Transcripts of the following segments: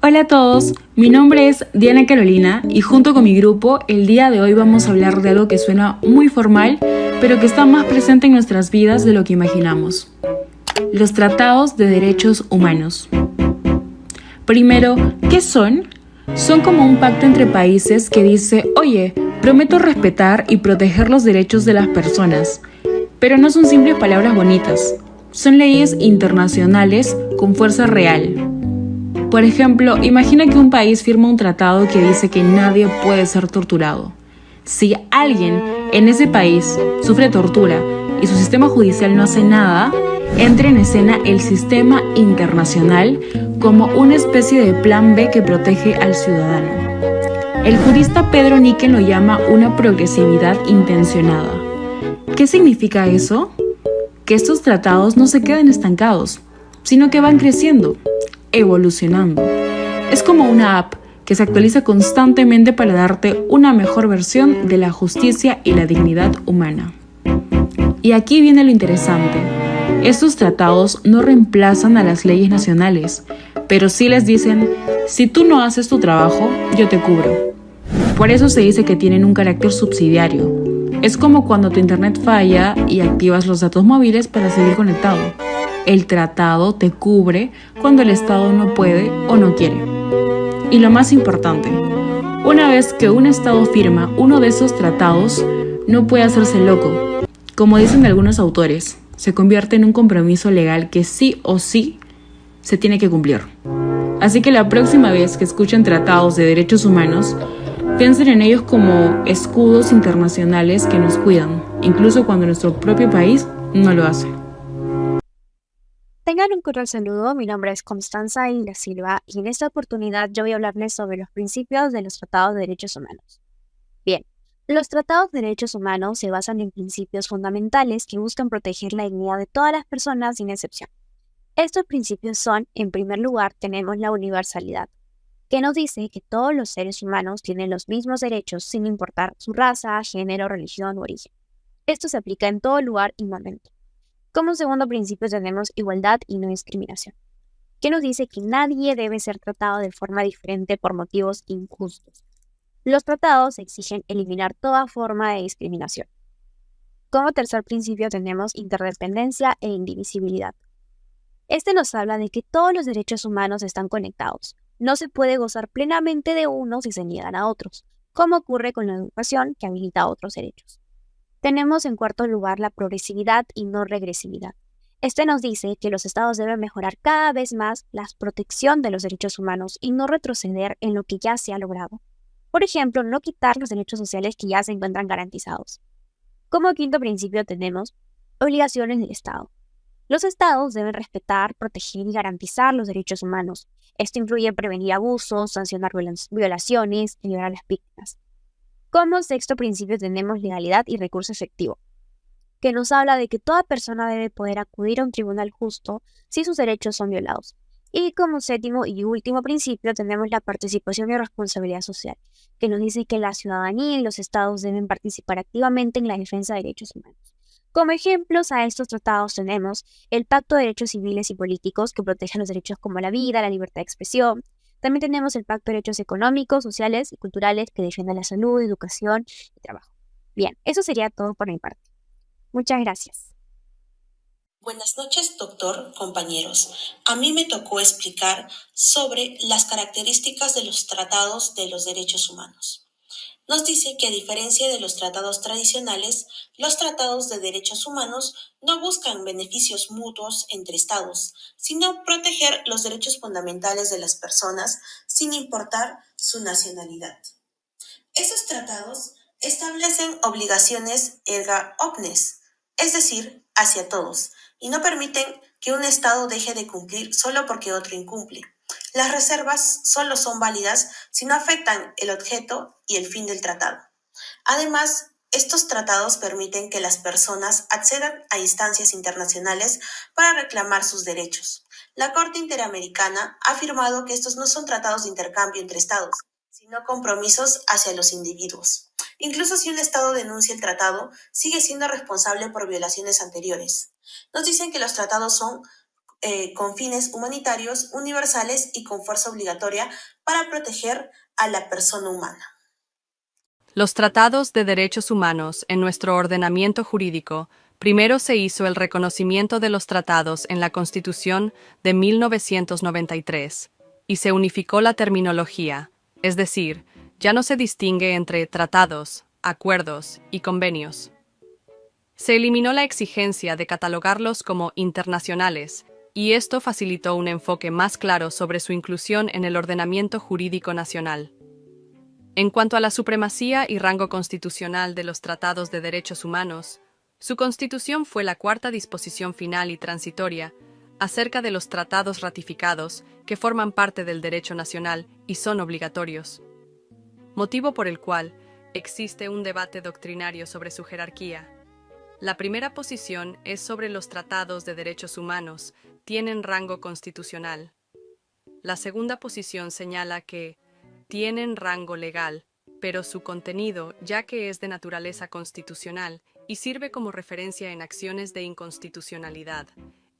Hola a todos, mi nombre es Diana Carolina y junto con mi grupo el día de hoy vamos a hablar de algo que suena muy formal, pero que está más presente en nuestras vidas de lo que imaginamos. Los tratados de derechos humanos. Primero, ¿qué son? Son como un pacto entre países que dice, oye, prometo respetar y proteger los derechos de las personas. Pero no son simples palabras bonitas, son leyes internacionales con fuerza real. Por ejemplo, imagina que un país firma un tratado que dice que nadie puede ser torturado. Si alguien en ese país sufre tortura y su sistema judicial no hace nada, entra en escena el sistema internacional como una especie de plan B que protege al ciudadano. El jurista Pedro Niken lo llama una progresividad intencionada. ¿Qué significa eso? Que estos tratados no se quedan estancados, sino que van creciendo, evolucionando. Es como una app que se actualiza constantemente para darte una mejor versión de la justicia y la dignidad humana. Y aquí viene lo interesante. Estos tratados no reemplazan a las leyes nacionales, pero sí les dicen, si tú no haces tu trabajo, yo te cubro. Por eso se dice que tienen un carácter subsidiario. Es como cuando tu internet falla y activas los datos móviles para seguir conectado. El tratado te cubre cuando el Estado no puede o no quiere. Y lo más importante, una vez que un Estado firma uno de esos tratados, no puede hacerse loco. Como dicen algunos autores, se convierte en un compromiso legal que sí o sí se tiene que cumplir. Así que la próxima vez que escuchen tratados de derechos humanos, piensen en ellos como escudos internacionales que nos cuidan, incluso cuando nuestro propio país no lo hace. Tengan un cordial saludo, mi nombre es Constanza Isla Silva y en esta oportunidad yo voy a hablarles sobre los principios de los tratados de derechos humanos. Bien, los tratados de derechos humanos se basan en principios fundamentales que buscan proteger la dignidad de todas las personas sin excepción. Estos principios son, en primer lugar, tenemos la universalidad, que nos dice que todos los seres humanos tienen los mismos derechos sin importar su raza, género, religión u origen. Esto se aplica en todo lugar y momento. Como segundo principio tenemos igualdad y no discriminación, que nos dice que nadie debe ser tratado de forma diferente por motivos injustos. Los tratados exigen eliminar toda forma de discriminación. Como tercer principio tenemos interdependencia e indivisibilidad. Este nos habla de que todos los derechos humanos están conectados. No se puede gozar plenamente de unos si se niegan a otros, como ocurre con la educación que habilita otros derechos. Tenemos en cuarto lugar la progresividad y no regresividad. Este nos dice que los estados deben mejorar cada vez más la protección de los derechos humanos y no retroceder en lo que ya se ha logrado. Por ejemplo, no quitar los derechos sociales que ya se encuentran garantizados. Como quinto principio tenemos obligaciones del Estado. Los estados deben respetar, proteger y garantizar los derechos humanos. Esto incluye prevenir abusos, sancionar violaciones y ayudar a las víctimas. Como sexto principio tenemos legalidad y recurso efectivo, que nos habla de que toda persona debe poder acudir a un tribunal justo si sus derechos son violados. Y como séptimo y último principio tenemos la participación y responsabilidad social, que nos dice que la ciudadanía y los estados deben participar activamente en la defensa de derechos humanos. Como ejemplos a estos tratados tenemos el Pacto de Derechos Civiles y Políticos, que protege los derechos como la vida, la libertad de expresión. También tenemos el Pacto de Derechos Económicos, Sociales y Culturales que defienden la salud, educación y trabajo. Bien, eso sería todo por mi parte. Muchas gracias. Buenas noches, doctor, compañeros. A mí me tocó explicar sobre las características de los tratados de los derechos humanos. Nos dice que a diferencia de los tratados tradicionales, los tratados de derechos humanos no buscan beneficios mutuos entre estados, sino proteger los derechos fundamentales de las personas sin importar su nacionalidad. Esos tratados establecen obligaciones erga omnes, es decir, hacia todos, y no permiten que un Estado deje de cumplir solo porque otro incumple. Las reservas solo son válidas si no afectan el objeto y el fin del tratado. Además, estos tratados permiten que las personas accedan a instancias internacionales para reclamar sus derechos. La Corte Interamericana ha afirmado que estos no son tratados de intercambio entre estados, sino compromisos hacia los individuos. Incluso si un Estado denuncia el tratado, sigue siendo responsable por violaciones anteriores. Nos dicen que los tratados son con fines humanitarios universales y con fuerza obligatoria para proteger a la persona humana. Los tratados de derechos humanos en nuestro ordenamiento jurídico. Primero se hizo el reconocimiento de los tratados en la Constitución de 1993 y se unificó la terminología, es decir, ya no se distingue entre tratados, acuerdos y convenios. Se eliminó la exigencia de catalogarlos como internacionales y esto facilitó un enfoque más claro sobre su inclusión en el ordenamiento jurídico nacional. En cuanto a la supremacía y rango constitucional de los tratados de derechos humanos, su constitución fue la cuarta disposición final y transitoria acerca de los tratados ratificados que forman parte del derecho nacional y son obligatorios, motivo por el cual existe un debate doctrinario sobre su jerarquía. La primera posición es sobre los tratados de derechos humanos, tienen rango constitucional. La segunda posición señala que tienen rango legal, pero su contenido, ya que es de naturaleza constitucional y sirve como referencia en acciones de inconstitucionalidad.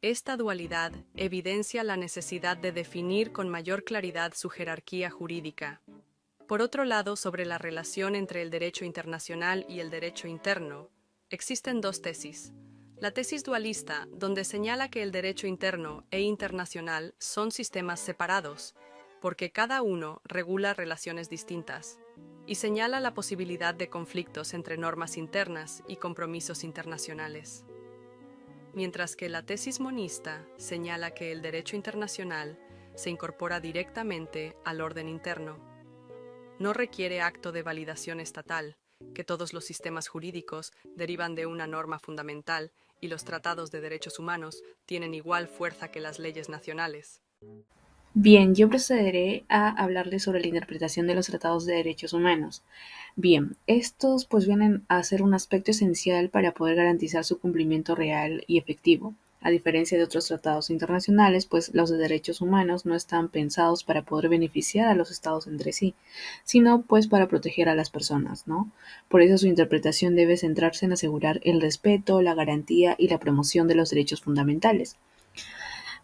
Esta dualidad evidencia la necesidad de definir con mayor claridad su jerarquía jurídica. Por otro lado, sobre la relación entre el derecho internacional y el derecho interno, existen dos tesis. La tesis dualista, donde señala que el derecho interno e internacional son sistemas separados, porque cada uno regula relaciones distintas, y señala la posibilidad de conflictos entre normas internas y compromisos internacionales. Mientras que la tesis monista señala que el derecho internacional se incorpora directamente al orden interno. No requiere acto de validación estatal, que todos los sistemas jurídicos derivan de una norma fundamental y los tratados de derechos humanos tienen igual fuerza que las leyes nacionales. Bien, yo procederé a hablarles sobre la interpretación de los tratados de derechos humanos. Bien, estos pues vienen a ser un aspecto esencial para poder garantizar su cumplimiento real y efectivo. A diferencia de otros tratados internacionales, pues los de derechos humanos no están pensados para poder beneficiar a los estados entre sí, sino pues para proteger a las personas, ¿no? Por eso su interpretación debe centrarse en asegurar el respeto, la garantía y la promoción de los derechos fundamentales.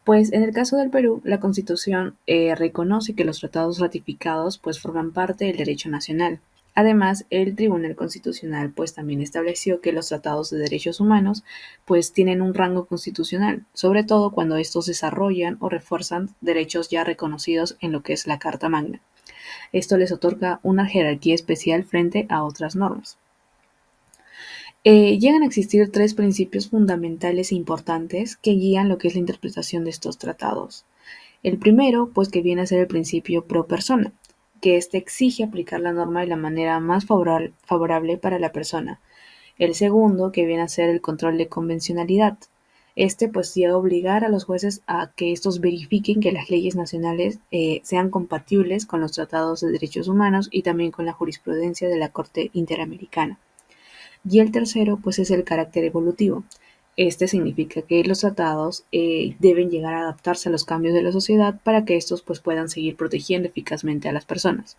Pues en el caso del Perú, la Constitución reconoce que los tratados ratificados pues forman parte del derecho nacional. Además, el Tribunal Constitucional pues también estableció que los tratados de derechos humanos pues tienen un rango constitucional, sobre todo cuando estos desarrollan o refuerzan derechos ya reconocidos en lo que es la Carta Magna. Esto les otorga una jerarquía especial frente a otras normas. Llegan a existir tres principios fundamentales e importantes que guían lo que es la interpretación de estos tratados. El primero, pues que viene a ser el principio pro persona, que éste exige aplicar la norma de la manera más favorable para la persona. El segundo, que viene a ser el control de convencionalidad. Este pues llega a obligar a los jueces a que estos verifiquen que las leyes nacionales sean compatibles con los tratados de derechos humanos y también con la jurisprudencia de la Corte Interamericana. Y el tercero, pues es el carácter evolutivo. Este significa que los tratados deben llegar a adaptarse a los cambios de la sociedad para que estos pues puedan seguir protegiendo eficazmente a las personas.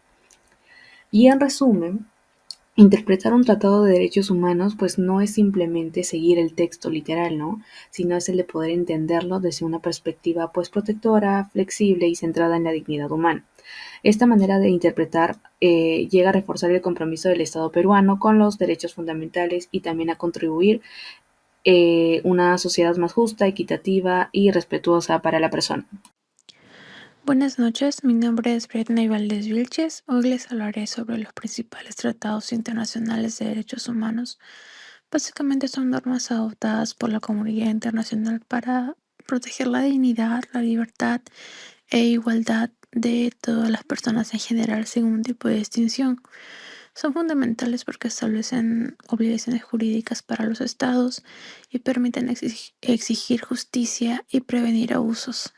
Y en resumen, interpretar un tratado de derechos humanos pues no es simplemente seguir el texto literal, ¿no? Sino es el de poder entenderlo desde una perspectiva pues protectora, flexible y centrada en la dignidad humana. Esta manera de interpretar llega a reforzar el compromiso del Estado peruano con los derechos fundamentales y también a contribuir una sociedad más justa, equitativa y respetuosa para la persona. Buenas noches, mi nombre es Bretney Valdés Vilches. Hoy les hablaré sobre los principales tratados internacionales de derechos humanos. Básicamente son normas adoptadas por la comunidad internacional para proteger la dignidad, la libertad e igualdad de todas las personas en general sin ningún tipo de distinción. Son fundamentales porque establecen obligaciones jurídicas para los estados y permiten exigir justicia y prevenir abusos.